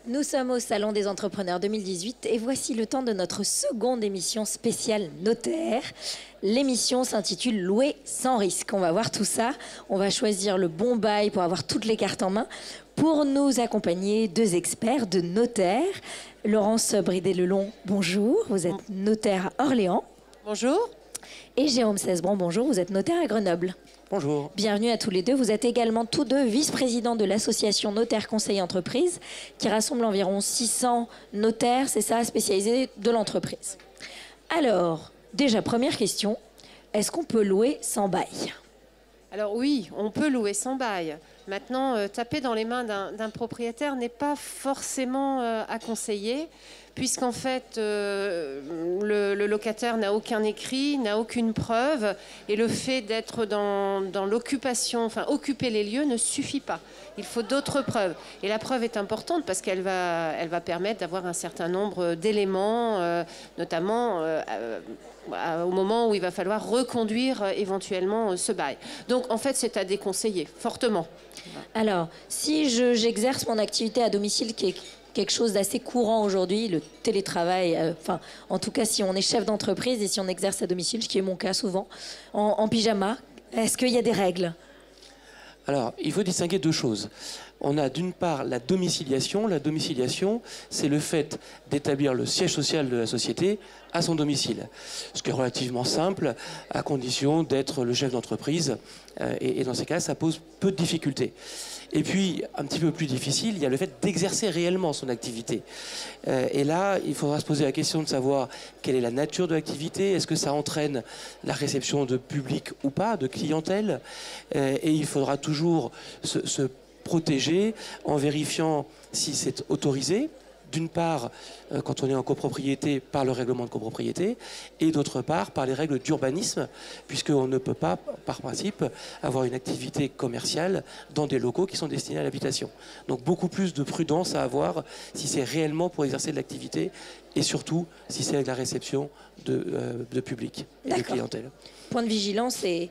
Nous sommes au Salon des Entrepreneurs 2018 et voici le temps de notre seconde émission spéciale notaire. L'émission s'intitule Louer sans risque. On va voir tout ça. On va choisir le bon bail pour avoir toutes les cartes en main. Pour nous accompagner, deux experts, deux notaires. Laurence Bridet-Lelon, bonjour. Vous êtes notaire à Orléans. Bonjour. Et Jérôme Cesbron, bonjour. Vous êtes notaire à Grenoble. Bonjour. Bienvenue à tous les deux. Vous êtes également tous deux vice-présidents de l'association Notaire Conseil Entreprise qui rassemble environ 600 notaires, c'est ça, spécialisés de l'entreprise. Alors, déjà, première question, est-ce qu'on peut louer sans bail ? Alors oui, on peut louer sans bail. Maintenant, taper dans les mains d'un propriétaire n'est pas forcément à conseiller, puisqu'en fait, le locataire n'a aucun écrit, n'a aucune preuve, et le fait d'être dans l'occupation, enfin occuper les lieux ne suffit pas. Il faut d'autres preuves. Et la preuve est importante parce qu'elle va permettre d'avoir un certain nombre d'éléments, notamment au moment où il va falloir reconduire éventuellement ce bail. Donc en fait, c'est à déconseiller, fortement. Alors, si j'exerce mon activité à domicile qui est quelque chose d'assez courant aujourd'hui, le télétravail, en tout cas si on est chef d'entreprise et si on exerce à domicile, ce qui est mon cas souvent, en pyjama, est-ce qu'il y a des règles ? Alors, il faut distinguer deux choses. On a d'une part la domiciliation. La domiciliation, c'est le fait d'établir le siège social de la société à son domicile. Ce qui est relativement simple, à condition d'être le chef d'entreprise. Et dans ces cas, ça pose peu de difficultés. Et puis, un petit peu plus difficile, il y a le fait d'exercer réellement son activité. Et là, il faudra se poser la question de savoir quelle est la nature de l'activité. Est-ce que ça entraîne la réception de public ou pas, de clientèle ? Et il faudra toujours se protéger en vérifiant si c'est autorisé. D'une part, quand on est en copropriété, par le règlement de copropriété, et d'autre part, par les règles d'urbanisme, puisqu'on ne peut pas, par principe, avoir une activité commerciale dans des locaux qui sont destinés à l'habitation. Donc beaucoup plus de prudence à avoir si c'est réellement pour exercer de l'activité, et surtout si c'est avec la réception de public et de clientèle. Point de vigilance est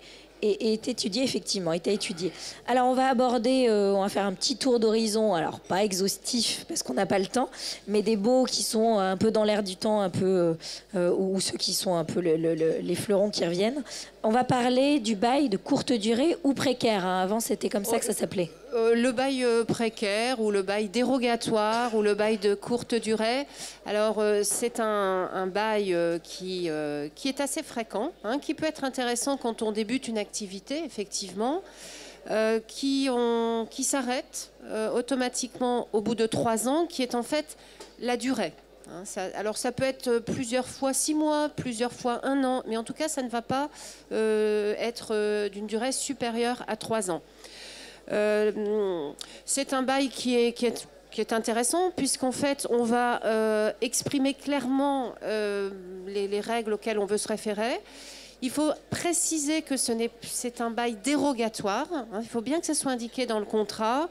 étudié, effectivement, est à étudier. Alors, on va aborder, on va faire un petit tour d'horizon, alors pas exhaustif, parce qu'on n'a pas le temps, mais des baux qui sont un peu dans l'air du temps, un peu, ou ceux qui sont un peu les fleurons qui reviennent. On va parler du bail de courte durée ou précaire. Hein. Avant, c'était comme ça que ça s'appelait. Le bail précaire ou le bail dérogatoire ou le bail de courte durée. Alors, c'est un bail qui est assez fréquent, hein, qui peut être intéressant quand on débute une activité, effectivement, qui s'arrête automatiquement au bout de 3 ans, qui est en fait la durée. Hein, alors ça peut être plusieurs fois 6 mois, plusieurs fois 1 an, mais en tout cas ça ne va pas être d'une durée supérieure à 3 ans. C'est un bail qui est intéressant puisqu'en fait on va exprimer clairement les règles auxquelles on veut se référer. Il faut préciser que c'est un bail dérogatoire. Hein, il faut bien que ça soit indiqué dans le contrat.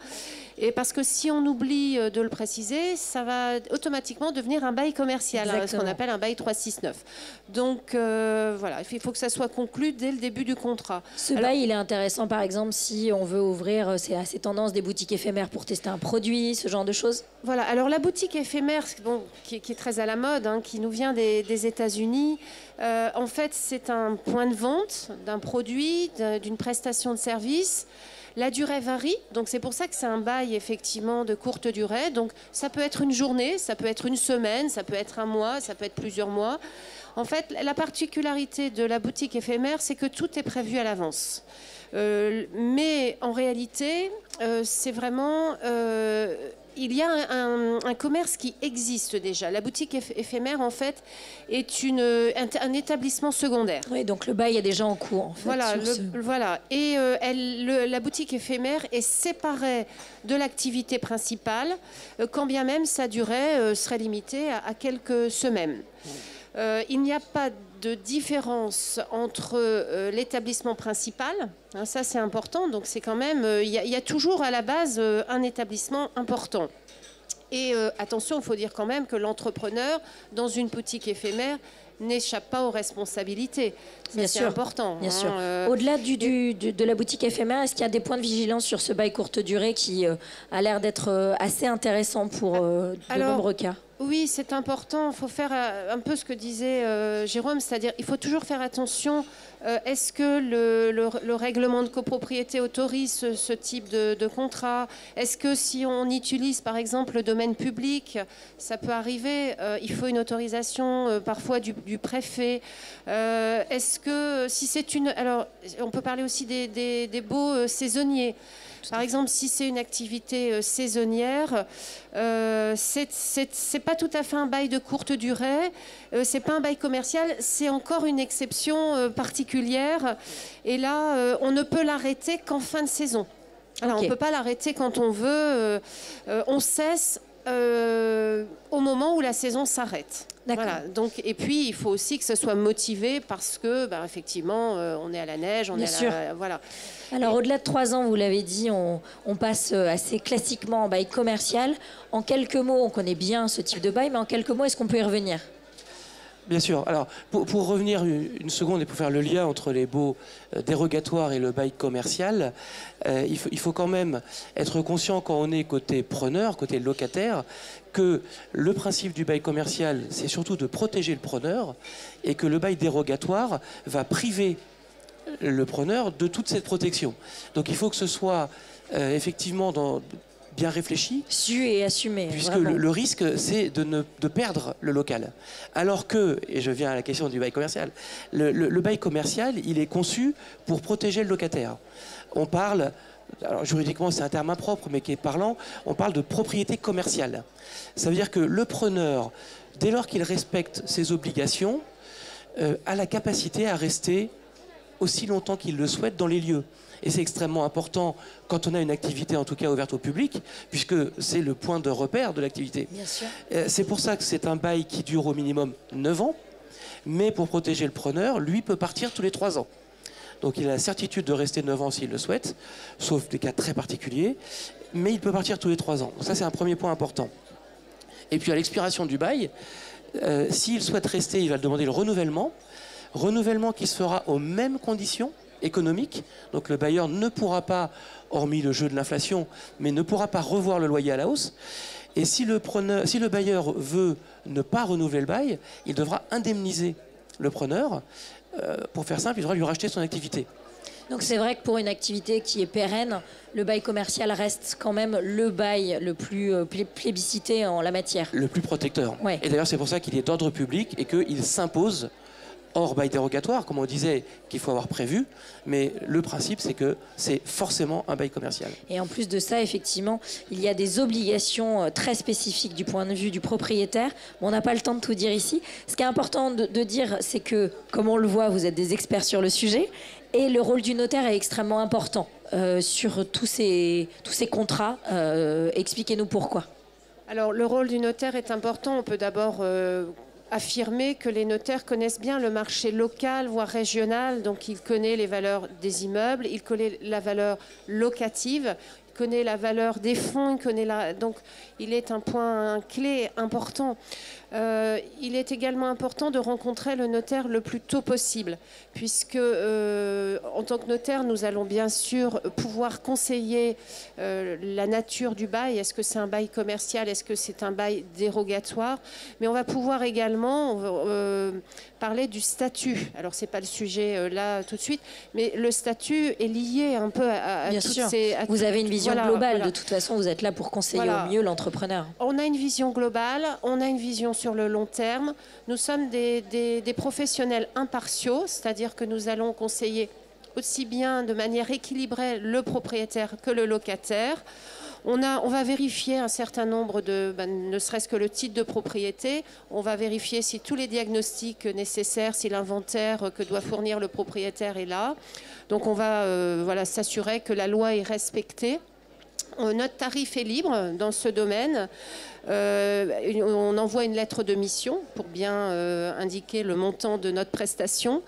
Et parce que si on oublie de le préciser, ça va automatiquement devenir un bail commercial, hein, ce qu'on appelle un bail 369. Donc voilà, il faut que ça soit conclu dès le début du contrat. Ce bail, il est intéressant par exemple si on veut ouvrir, c'est assez tendance, des boutiques éphémères pour tester un produit, ce genre de choses. Voilà, alors la boutique éphémère, qui est très à la mode, hein, qui nous vient des États-Unis, en fait c'est un point de vente d'un produit, d'une prestation de service. La durée varie, donc c'est pour ça que c'est un bail effectivement de courte durée. Donc ça peut être une journée, ça peut être une semaine, ça peut être 1 mois, ça peut être plusieurs mois. En fait, la particularité de la boutique éphémère, c'est que tout est prévu à l'avance. Mais en réalité, c'est vraiment... il y a un commerce qui existe déjà. La boutique éphémère, en fait, est un établissement secondaire. Oui, donc le bail est déjà en cours, en fait. Voilà, voilà. Et la boutique éphémère est séparée de l'activité principale, quand bien même sa durée serait limitée à quelques semaines. Il n'y a pas de différence entre l'établissement principal, hein, ça c'est important, donc c'est quand même, il y a toujours à la base un établissement important. Et attention, il faut dire quand même que l'entrepreneur, dans une boutique éphémère, n'échappe pas aux responsabilités. C'est important. Bien sûr. Au-delà de la boutique éphémère, est-ce qu'il y a des points de vigilance sur ce bail courte durée qui a l'air d'être assez intéressant pour de nombreux cas? Oui, c'est important. Il faut faire un peu ce que disait Jérôme, c'est-à-dire il faut toujours faire attention. Est-ce que le règlement de copropriété autorise ce type de contrat? Est-ce que si on utilise par exemple le domaine public, ça peut arriver, il faut une autorisation parfois du préfet. Est-ce que si c'est une... Alors, on peut parler aussi des baux saisonniers. Par exemple, si c'est une activité saisonnière, c'est pas tout à fait un bail de courte durée, c'est pas un bail commercial, c'est encore une exception particulière. Et là, on ne peut l'arrêter qu'en fin de saison. Alors, on ne peut pas l'arrêter quand on veut. On cesse au moment où la saison s'arrête. Voilà. Donc, et puis, il faut aussi que ce soit motivé parce que, effectivement, on est à la neige, on est à la... Voilà. Alors, au-delà de 3 ans, vous l'avez dit, on passe assez classiquement en bail commercial. En quelques mots, on connaît bien ce type de bail, mais en quelques mots, est-ce qu'on peut y revenir ? Bien sûr. Alors, pour revenir une seconde et pour faire le lien entre les baux dérogatoires et le bail commercial, il faut quand même être conscient quand on est côté preneur, côté locataire, que le principe du bail commercial, c'est surtout de protéger le preneur et que le bail dérogatoire va priver le preneur de toute cette protection. Donc il faut que ce soit effectivement bien réfléchi. Su et assumé. Puisque le risque, c'est de perdre le local. Alors que, et je viens à la question du bail commercial, le bail commercial, il est conçu pour protéger le locataire. On parle, alors juridiquement c'est un terme impropre, mais qui est parlant, on parle de propriété commerciale. Ça veut dire que le preneur, dès lors qu'il respecte ses obligations, a la capacité à rester aussi longtemps qu'il le souhaite dans les lieux. Et c'est extrêmement important quand on a une activité, en tout cas ouverte au public, puisque c'est le point de repère de l'activité. C'est pour ça que c'est un bail qui dure au minimum 9 ans, mais pour protéger le preneur, lui peut partir tous les 3 ans. Donc il a la certitude de rester 9 ans s'il le souhaite, sauf des cas très particuliers, mais il peut partir tous les 3 ans. Donc ça, c'est un premier point important. Et puis à l'expiration du bail, s'il souhaite rester, il va demander le renouvellement qui se fera aux mêmes conditions économiques. Donc le bailleur ne pourra pas, hormis le jeu de l'inflation, mais ne pourra pas revoir le loyer à la hausse. Et si le bailleur veut ne pas renouveler le bail, il devra indemniser le preneur. Pour faire simple, il devra lui racheter son activité. Donc c'est vrai que pour une activité qui est pérenne, le bail commercial reste quand même le bail le plus plébiscité en la matière. Le plus protecteur. Ouais. Et d'ailleurs c'est pour ça qu'il est d'ordre public et qu'il s'impose hors bail dérogatoire, comme on disait, qu'il faut avoir prévu. Mais le principe, c'est que c'est forcément un bail commercial. Et en plus de ça, effectivement, il y a des obligations très spécifiques du point de vue du propriétaire. Bon, on n'a pas le temps de tout dire ici. Ce qui est important de dire, c'est que, comme on le voit, vous êtes des experts sur le sujet. Et le rôle du notaire est extrêmement important sur tous ces contrats. Expliquez-nous pourquoi. Alors, le rôle du notaire est important. On peut d'abord... affirmer que les notaires connaissent bien le marché local, voire régional. Donc, il connaît les valeurs des immeubles, il connaît la valeur locative, il connaît la valeur des fonds, donc il est un point clé important. Il est également important de rencontrer le notaire le plus tôt possible, puisque en tant que notaire, nous allons bien sûr pouvoir conseiller la nature du bail. Est-ce que c'est un bail commercial? Est-ce que c'est un bail dérogatoire? Mais on va pouvoir également parler du statut. Alors, ce n'est pas le sujet là tout de suite, mais le statut est lié un peu à bien toutes sûr. ces... Vous avez une vision globale. De toute façon, vous êtes là pour conseiller au mieux l'entrepreneur. On a une vision globale, on a une vision sur le long terme. Nous sommes des professionnels impartiaux, c'est-à-dire que nous allons conseiller aussi bien de manière équilibrée le propriétaire que le locataire. On va vérifier un certain nombre ne serait-ce que le titre de propriété. On va vérifier si tous les diagnostics nécessaires, si l'inventaire que doit fournir le propriétaire est là. Donc on va s'assurer que la loi est respectée. Notre tarif est libre dans ce domaine. On envoie une lettre de mission pour bien indiquer le montant de notre prestation.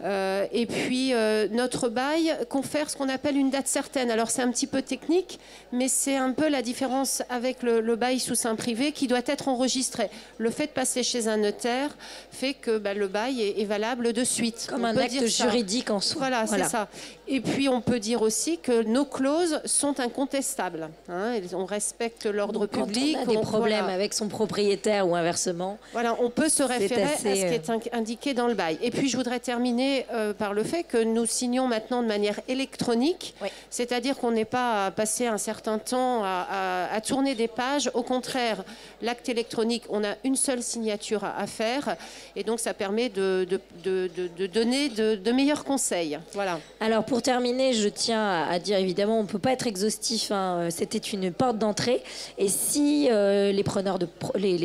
Et puis, notre bail confère ce qu'on appelle une date certaine. Alors, c'est un petit peu technique, mais c'est un peu la différence avec le bail sous seing privé qui doit être enregistré. Le fait de passer chez un notaire fait que le bail est valable de suite. Comme un acte juridique en soi. Voilà, c'est ça. Et puis, on peut dire aussi que nos clauses sont incontestables. Hein, on respecte l'ordre public. Quand on a des problèmes avec son propriétaire ou inversement. Voilà, on peut se référer à ce qui est indiqué dans le bail. Et puis, je voudrais terminer par le fait que nous signons maintenant de manière électronique. Oui. C'est-à-dire qu'on n'est pas passé un certain temps à tourner des pages. Au contraire, l'acte électronique, on a une seule signature à faire. Et donc, ça permet de donner de meilleurs conseils. Voilà. Alors, pour terminer, je tiens à dire, évidemment, on ne peut pas être exhaustif. Hein, c'était une porte d'entrée. Et si les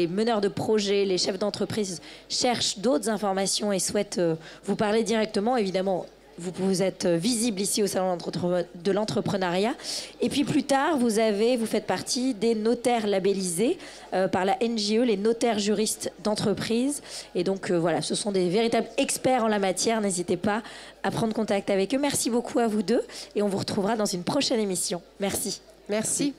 meneurs de projet, les chefs d'entreprise cherchent d'autres informations et souhaitent vous parler directement, évidemment, vous êtes visible ici au Salon de l'entrepreneuriat. Et puis plus tard, vous faites partie des notaires labellisés par la NJE, les notaires juristes d'entreprise. Et donc voilà, ce sont des véritables experts en la matière. N'hésitez pas à prendre contact avec eux. Merci beaucoup à vous deux et on vous retrouvera dans une prochaine émission. Merci. Merci.